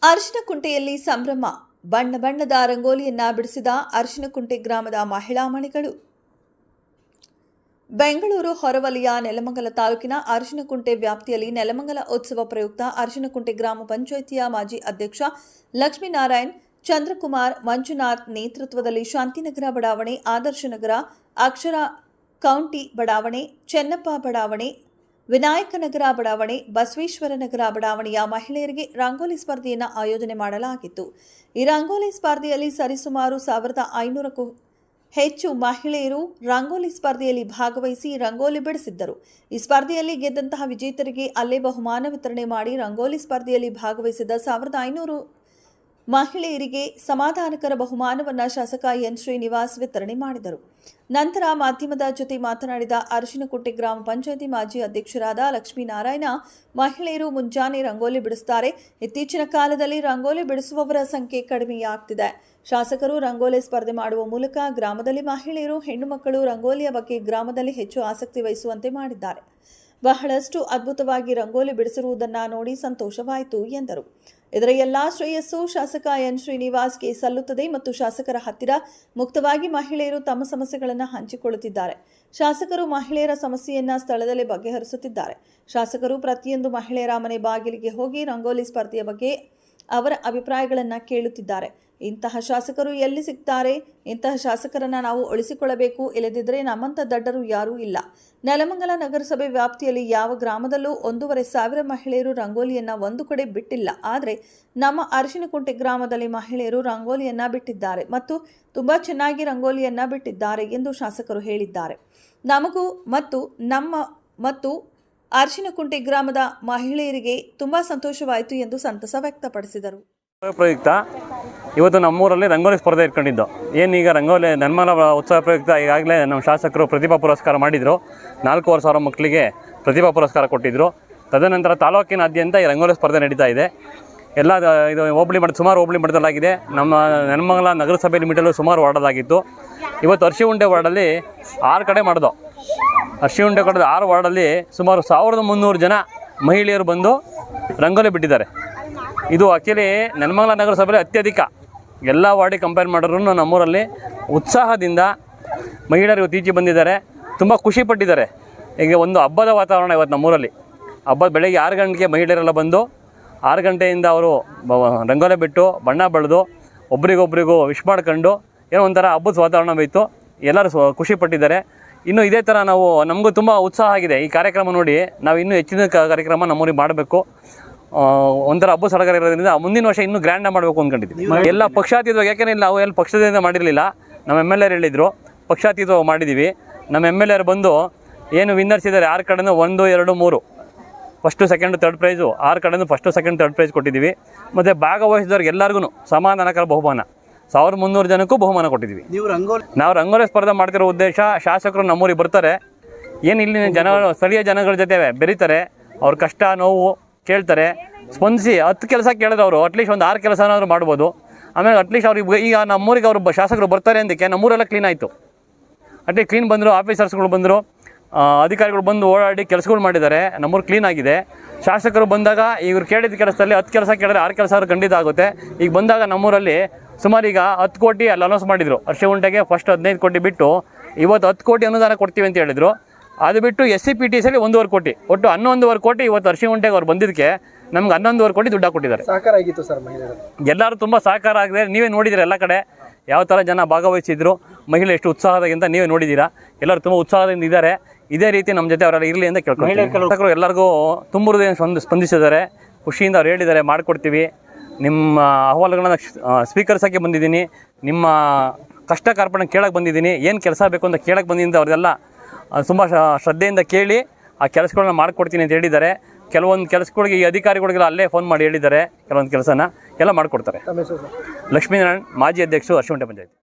ಅರಿಶಿನಕುಂಟೆಯಲ್ಲಿ ಸಂಭ್ರಮ. ಬಣ್ಣ ಬಣ್ಣದ ರಂಗೋಲಿಯನ್ನ ಬಿಡಿಸಿದ ಅರಿಶಿನಕುಂಟೆ ಗ್ರಾಮದ ಮಹಿಳಾ ಮಣಿಗಳು. ಬೆಂಗಳೂರು ಹೊರವಲಯ ನೆಲಮಂಗಲ ತಾಲೂಕಿನ ಅರಿಶಿನಕುಂಟೆ ವ್ಯಾಪ್ತಿಯಲ್ಲಿ ನೆಲಮಂಗಲ ಉತ್ಸವ ಪ್ರಯುಕ್ತ ಅರಿಶಿನಕುಂಟೆ ಗ್ರಾಮ ಪಂಚಾಯಿತಿಯ ಮಾಜಿ ಅಧ್ಯಕ್ಷ ಲಕ್ಷ್ಮೀನಾರಾಯಣ್, ಚಂದ್ರಕುಮಾರ್, ಮಂಜುನಾಥ್ ನೇತೃತ್ವದಲ್ಲಿ ಶಾಂತಿನಗರ ಬಡಾವಣೆ, ಆದರ್ಶನಗರ, ಅಕ್ಷರ ಕೌಂಟಿ ಬಡಾವಣೆ, ಚೆನ್ನಪ್ಪ ಬಡಾವಣೆ, ವಿನಾಯಕನಗರ ಬಡಾವಣೆ, ಬಸವೇಶ್ವರನಗರ ಬಡಾವಣೆಯ ಮಹಿಳೆಯರಿಗೆ ರಂಗೋಲಿ ಸ್ಪರ್ಧೆಯನ್ನು ಆಯೋಜನೆ ಮಾಡಲಾಗಿತ್ತು. ಈ ರಂಗೋಲಿ ಸ್ಪರ್ಧೆಯಲ್ಲಿ ಸರಿಸುಮಾರು 1500ಕ್ಕೂ ಹೆಚ್ಚು ಮಹಿಳೆಯರು ರಂಗೋಲಿ ಸ್ಪರ್ಧೆಯಲ್ಲಿ ಭಾಗವಹಿಸಿ ರಂಗೋಲಿ ಬಿಡಿಸಿದ್ದರು. ಈ ಸ್ಪರ್ಧೆಯಲ್ಲಿ ಗೆದ್ದಂತಹ ವಿಜೇತರಿಗೆ ಅಲ್ಲೇ ಬಹುಮಾನ ವಿತರಣೆ ಮಾಡಿ ರಂಗೋಲಿ ಸ್ಪರ್ಧೆಯಲ್ಲಿ ಭಾಗವಹಿಸಿದ 1500 ಮಹಿಳೆಯರಿಗೆ ಸಮಾಧಾನಕರ ಬಹುಮಾನವನ್ನು ಶಾಸಕ ಎನ್ ಶ್ರೀನಿವಾಸ್ ವಿತರಣೆ ಮಾಡಿದರು. ನಂತರ ಮಾಧ್ಯಮದ ಜೊತೆ ಮಾತನಾಡಿದ ಅರಿಶಿನಕುಂಟೆ ಗ್ರಾಮ ಪಂಚಾಯಿತಿ ಮಾಜಿ ಅಧ್ಯಕ್ಷರಾದ ಲಕ್ಷ್ಮೀನಾರಾಯಣ, ಮಹಿಳೆಯರು ಮುಂಜಾನೆ ರಂಗೋಲಿ ಬಿಡಿಸುತ್ತಾರೆ. ಇತ್ತೀಚಿನ ಕಾಲದಲ್ಲಿ ರಂಗೋಲಿ ಬಿಡಿಸುವವರ ಸಂಖ್ಯೆ ಕಡಿಮೆಯಾಗ್ತಿದೆ. ಶಾಸಕರು ರಂಗೋಲಿ ಸ್ಪರ್ಧೆ ಮಾಡುವ ಮೂಲಕ ಗ್ರಾಮದಲ್ಲಿ ಮಹಿಳೆಯರು, ಹೆಣ್ಣು ಮಕ್ಕಳು ರಂಗೋಲಿಯ ಬಗ್ಗೆ ಗ್ರಾಮದಲ್ಲಿ ಹೆಚ್ಚು ಆಸಕ್ತಿ ವಹಿಸುವಂತೆ ಮಾಡಿದ್ದಾರೆ. ಬಹಳಷ್ಟು ಅದ್ಭುತವಾಗಿ ರಂಗೋಲಿ ಬಿಡಿಸಿರುವುದನ್ನು ನೋಡಿ ಸಂತೋಷವಾಯಿತು ಎಂದರು. ಇದರ ಎಲ್ಲಾ ಶ್ರೇಯಸ್ಸು ಶಾಸಕ ಎನ್ ಶ್ರೀನಿವಾಸ್ಗೆ ಸಲ್ಲುತ್ತದೆ ಮತ್ತು ಶಾಸಕರ ಹತ್ತಿರ ಮುಕ್ತವಾಗಿ ಮಹಿಳೆಯರು ತಮ್ಮ ಸಮಸ್ಯೆಗಳನ್ನು ಹಂಚಿಕೊಳ್ಳುತ್ತಿದ್ದಾರೆ. ಶಾಸಕರು ಮಹಿಳೆಯರ ಸಮಸ್ಯೆಯನ್ನು ಸ್ಥಳದಲ್ಲೇ ಬಗೆಹರಿಸುತ್ತಿದ್ದಾರೆ. ಶಾಸಕರು ಪ್ರತಿಯೊಂದು ಮಹಿಳೆಯರ ಮನೆ ಬಾಗಿಲಿಗೆ ಹೋಗಿ ರಂಗೋಲಿ ಸ್ಪರ್ಧೆಯ ಬಗ್ಗೆ ಅವರ ಅಭಿಪ್ರಾಯಗಳನ್ನು ಕೇಳುತ್ತಿದ್ದಾರೆ. ಇಂತಹ ಶಾಸಕರು ಎಲ್ಲಿ ಸಿಗ್ತಾರೆ? ಇಂತಹ ಶಾಸಕರನ್ನು ನಾವು ಉಳಿಸಿಕೊಳ್ಳಬೇಕು. ಇಲ್ಲದಿದ್ದರೆ ನಮ್ಮಂಥ ದಡ್ಡರು ಯಾರೂ ಇಲ್ಲ. ನೆಲಮಂಗಲ ನಗರಸಭೆ ವ್ಯಾಪ್ತಿಯಲ್ಲಿ ಯಾವ ಗ್ರಾಮದಲ್ಲೂ 1500 ಮಹಿಳೆಯರು ರಂಗೋಲಿಯನ್ನು ಒಂದು ಕಡೆ ಬಿಟ್ಟಿಲ್ಲ. ಆದರೆ ನಮ್ಮ ಅರಿಶಿನಕುಂಟೆ ಗ್ರಾಮದಲ್ಲಿ ಮಹಿಳೆಯರು ರಂಗೋಲಿಯನ್ನು ಬಿಟ್ಟಿದ್ದಾರೆ ಮತ್ತು ತುಂಬ ಚೆನ್ನಾಗಿ ರಂಗೋಲಿಯನ್ನು ಬಿಟ್ಟಿದ್ದಾರೆ ಎಂದು ಶಾಸಕರು ಹೇಳಿದ್ದಾರೆ. ನಮಗೂ ಮತ್ತು ಅರಿಶಿನಕುಂಟೆ ಗ್ರಾಮದ ಮಹಿಳೆಯರಿಗೆ ತುಂಬ ಸಂತೋಷವಾಯಿತು ಎಂದು ಸಂತಸ ವ್ಯಕ್ತಪಡಿಸಿದರು. ಪ್ರಯುಕ್ತ ಇವತ್ತು ನಮ್ಮೂರಲ್ಲಿ ರಂಗೋಲಿ ಸ್ಪರ್ಧೆ ಇಟ್ಕೊಂಡಿದ್ದು. ಏನೀಗ ರಂಗೋಲಿ ನೆಲಮಂಗಲ ಉತ್ಸವ ಪ್ರಯುಕ್ತ ಈಗಾಗಲೇ ನಮ್ಮ ಶಾಸಕರು ಪ್ರತಿಭಾ ಪುರಸ್ಕಾರ ಮಾಡಿದರು. 4,500 ಮಕ್ಕಳಿಗೆ ಪ್ರತಿಭಾ ಪುರಸ್ಕಾರ ಕೊಟ್ಟಿದ್ದರು. ತದನಂತರ ತಾಲೂಕಿನಾದ್ಯಂತ ಈ ರಂಗೋಲಿ ಸ್ಪರ್ಧೆ ನಡೀತಾ ಇದೆ. ಎಲ್ಲ ಇದು ಸುಮಾರು ಹೋಬಳಿ ಮಟ್ಟದಲ್ಲಾಗಿದೆ. ನಮ್ಮ ನೆಲಮಂಗಲ ನಗರಸಭೆ ಲಿಮಿಟಲ್ಲೂ ಸುಮಾರು ವಾರ್ಡಲ್ಲಾಗಿತ್ತು. ಇವತ್ತು ಅರಿಶಿನಕುಂಟೆ ವಾರ್ಡಲ್ಲಿ 6 ಕಡೆ ಮಾಡಿದೋ. ಅರಿಶಿನಕುಂಟೆ ಕಡೆದ 6 ವಾರ್ಡಲ್ಲಿ ಸುಮಾರು 1300 ಜನ ಮಹಿಳೆಯರು ಬಂದು ರಂಗೋಲಿ ಬಿಟ್ಟಿದ್ದಾರೆ. ಇದು ಆ್ಯಕ್ಚುಲಿ ನೆಲಮಂಗಲ ನಗರಸಭೆಯಲ್ಲಿ ಅತ್ಯಧಿಕ. ಎಲ್ಲ ವಾರ್ಡಿಗೆ ಕಂಪೇರ್ ಮಾಡಿದ್ರು ನಮ್ಮೂರಲ್ಲಿ ಉತ್ಸಾಹದಿಂದ ಮಹಿಳೆಯರು ಇತ್ತೀಚೆಗೆ ಬಂದಿದ್ದಾರೆ. ತುಂಬ ಖುಷಿ ಪಟ್ಟಿದ್ದಾರೆ. ಈಗ ಒಂದು ಹಬ್ಬದ ವಾತಾವರಣ ಇವತ್ತು ನಮ್ಮೂರಲ್ಲಿ. ಬೆಳಗ್ಗೆ 6 ಗಂಟೆಗೆ ಮಹಿಳೆಯರೆಲ್ಲ ಬಂದು 6 ಗಂಟೆಯಿಂದ ಅವರು ರಂಗೋಲಿ ಬಿಟ್ಟು ಬಣ್ಣ ಬೆಳೆದು ಒಬ್ರಿಗೊಬ್ರಿಗೂ ವಿಶ್ ಮಾಡ್ಕೊಂಡು ಏನೋ ಒಂಥರ ಹಬ್ಬದ ವಾತಾವರಣ ಬೇಯಿತು. ಎಲ್ಲರೂ ಖುಷಿ ಪಟ್ಟಿದ್ದಾರೆ. ಇನ್ನು ಇದೇ ಥರ ನಮಗೂ ತುಂಬ ಉತ್ಸಾಹ ಆಗಿದೆ. ಈ ಕಾರ್ಯಕ್ರಮ ನೋಡಿ ನಾವು ಇನ್ನೂ ಹೆಚ್ಚಿನ ಕಾರ್ಯಕ್ರಮ ನಮ್ಮೂರಿಗೆ ಮಾಡಬೇಕು. ಒಂಥರ ಹಬ್ಬ ಸಡಗರ ಇರೋದ್ರಿಂದ ಮುಂದಿನ ವರ್ಷ ಇನ್ನೂ ಗ್ರ್ಯಾಂಡಾಗಿ ಮಾಡಬೇಕು ಅಂದ್ಕೊಂಡಿದ್ವಿ. ಎಲ್ಲ ಪಕ್ಷಾತೀತವಾಗಿ, ಯಾಕೆಂದರೆ ನಾವು ಎಲ್ಲ ಪಕ್ಷದಿಂದ ಮಾಡಿರಲಿಲ್ಲ. ನಮ್ಮ MLA ಹೇಳಿದರು ಪಕ್ಷಾತೀತವಾಗಿ ಮಾಡಿದ್ದೀವಿ. ನಮ್ಮ MLA ಬಂದು ಏನು ವಿನ್ನರ್ಸ್ ಇದ್ದಾರೆ 6 ಕಡೆನೂ 1, 2, 3 ಫಸ್ಟು, ಸೆಕೆಂಡು, ಥರ್ಡ್ ಪ್ರೈಸು 6 ಕಡೆನೂ ಫಸ್ಟು, ಸೆಕೆಂಡ್, ಥರ್ಡ್ ಪ್ರೈಸ್ ಕೊಟ್ಟಿದ್ದೀವಿ. ಮತ್ತು ಭಾಗವಹಿಸಿದವ್ರಿಗೆ ಎಲ್ಲರಿಗೂ ಸಮಾಧಾನಕರ ಬಹುಮಾನ 1300 ಜನಕ್ಕೂ ಬಹುಮಾನ ಕೊಟ್ಟಿದ್ದೀವಿ. ನಾವು ರಂಗೋಲಿ ಸ್ಪರ್ಧೆ ಮಾಡ್ತಿರೋ ಉದ್ದೇಶ, ಶಾಸಕರು ನಮ್ಮೂರಿಗೆ ಬರ್ತಾರೆ, ಏನು ಇಲ್ಲಿ ಸ್ಥಳೀಯ ಜನಗಳ ಜೊತೆ ಬೆರೀತಾರೆ, ಅವ್ರ ಕಷ್ಟ ನೋವು ಕೇಳ್ತಾರೆ, ಸ್ಪಂದಿಸಿ 10 ಕೆಲಸ ಕೇಳಿದ್ರೆ ಅವರು ಅಟ್ಲೀಸ್ಟ್ ಒಂದು 6 ಕೆಲಸನಾದರೂ ಮಾಡ್ಬೋದು. ಆಮೇಲೆ ಅಟ್ಲೀಸ್ಟ್ ಅವ್ರಿಗೆ ಈಗ ನಮ್ಮೂರಿಗೆ ಅವರು ಶಾಸಕರು ಬರ್ತಾರೆ ಅಂದಕ್ಕೆ ನಮ್ಮೂರೆಲ್ಲ ಕ್ಲೀನ್ ಆಯಿತು. ಅಟ್ಲೀಸ್ಟ್ ಕ್ಲೀನ್ ಬಂದರು, ಆಫೀಸರ್ಸ್ಗಳು ಬಂದರು, ಅಧಿಕಾರಿಗಳು ಬಂದು ಓಡಾಡಿ ಕೆಲಸಗಳು ಮಾಡಿದ್ದಾರೆ. ನಮ್ಮೂರು ಕ್ಲೀನ್ ಆಗಿದೆ. ಶಾಸಕರು ಬಂದಾಗ ಇವ್ರು ಕೇಳಿದ ಕೆಲಸದಲ್ಲಿ 10 ಕೆಲಸ ಕೇಳಿದ್ರೆ 6 ಕೆಲಸ ಖಂಡಿತ ಆಗುತ್ತೆ. ಈಗ ಬಂದಾಗ ನಮ್ಮೂರಲ್ಲಿ ಸುಮಾರು ಈಗ 10 ಕೋಟಿ ಅಲ್ಲಿ ಅನೌನ್ಸ್ ಮಾಡಿದರು. ಅರಿಶಿನಕುಂಟೆಗೆ ಫಸ್ಟ್ 15 ಕೋಟಿ ಬಿಟ್ಟು ಇವತ್ತು 10 ಕೋಟಿ ಅನುದಾನ ಕೊಡ್ತೀವಿ ಅಂತ ಹೇಳಿದರು. ಅದು ಬಿಟ್ಟು SCPTಸಲ್ಲಿ 1.5 ಕೋಟಿ, ಒಟ್ಟು 11.5 ಕೋಟಿ ಇವತ್ತು ಅರಿಶಿನಕುಂಟೆಗೆ ಅವ್ರು ಬಂದಿದ್ದಕ್ಕೆ ನಮ್ಗೆ 11.5 ಕೋಟಿ ದುಡ್ಡು ಕೊಟ್ಟಿದ್ದಾರೆ. ಸಹಕಾರ ಆಗಿತ್ತು ಸರ್ ಮಹಿಳೆಯರು. ಎಲ್ಲರೂ ತುಂಬ ಸಹಕಾರ ಆಗಿದೆ. ನೀವೇ ನೋಡಿದ್ದೀರ ಎಲ್ಲ ಕಡೆ ಯಾವ ಥರ ಜನ ಭಾಗವಹಿಸಿದ್ರು, ಮಹಿಳೆ ಎಷ್ಟು ಉತ್ಸಾಹದಿಂದ ನೀವೇ ನೋಡಿದ್ದೀರಾ. ಎಲ್ಲರೂ ತುಂಬ ಉತ್ಸಾಹದಿಂದ ಇದ್ದಾರೆ. ಇದೇ ರೀತಿ ನಮ್ಮ ಜೊತೆ ಅವರೆಲ್ಲ ಇರಲಿ ಅಂತ ಕೇಳ್ಕೊಂಡು ಎಲ್ಲರಿಗೂ ತುಂಬ ಹೃದಯ ಸ್ಪಂದಿಸಿದ್ದಾರೆ. ಖುಷಿಯಿಂದ ಅವ್ರು ಹೇಳಿದ್ದಾರೆ ಮಾಡಿಕೊಡ್ತೀವಿ. ನಿಮ್ಮ ಅಹವಾಲುಗಳನ್ನ ಸ್ವೀಕರಿಸೋಕ್ಕೆ ಬಂದಿದ್ದೀನಿ, ನಿಮ್ಮ ಕಷ್ಟ ಕಾರ್ಪಣ್ಯ ಕೇಳಕ್ಕೆ ಬಂದಿದ್ದೀನಿ, ಏನು ಕೆಲಸ ಬೇಕು ಅಂತ ಕೇಳಕ್ಕೆ ಬಂದಿದ್ದೀನಿ. ಅವ್ರದೆಲ್ಲ ತುಂಬ ಶ್ರದ್ಧೆಯಿಂದ ಕೇಳಿ ಆ ಕೆಲಸಗಳನ್ನ ಮಾಡಿಕೊಡ್ತೀನಿ ಅಂತ ಹೇಳಿದ್ದಾರೆ. ಕೆಲವೊಂದು ಕೆಲಸಗಳಿಗೆ ಈ ಅಧಿಕಾರಿಗಳಿಗೆಲ್ಲ ಅಲ್ಲೇ ಫೋನ್ ಮಾಡಿ ಹೇಳಿದ್ದಾರೆ. ಕೆಲವೊಂದು ಕೆಲಸನ ಎಲ್ಲ ಮಾಡಿಕೊಡ್ತಾರೆ. ಲಕ್ಷ್ಮೀನಾರಾಯಣ್, ಮಾಜಿ ಅಧ್ಯಕ್ಷರು, ಅರಿಶಿನಕುಂಟೆ ಪಂಚಾಯತಿ.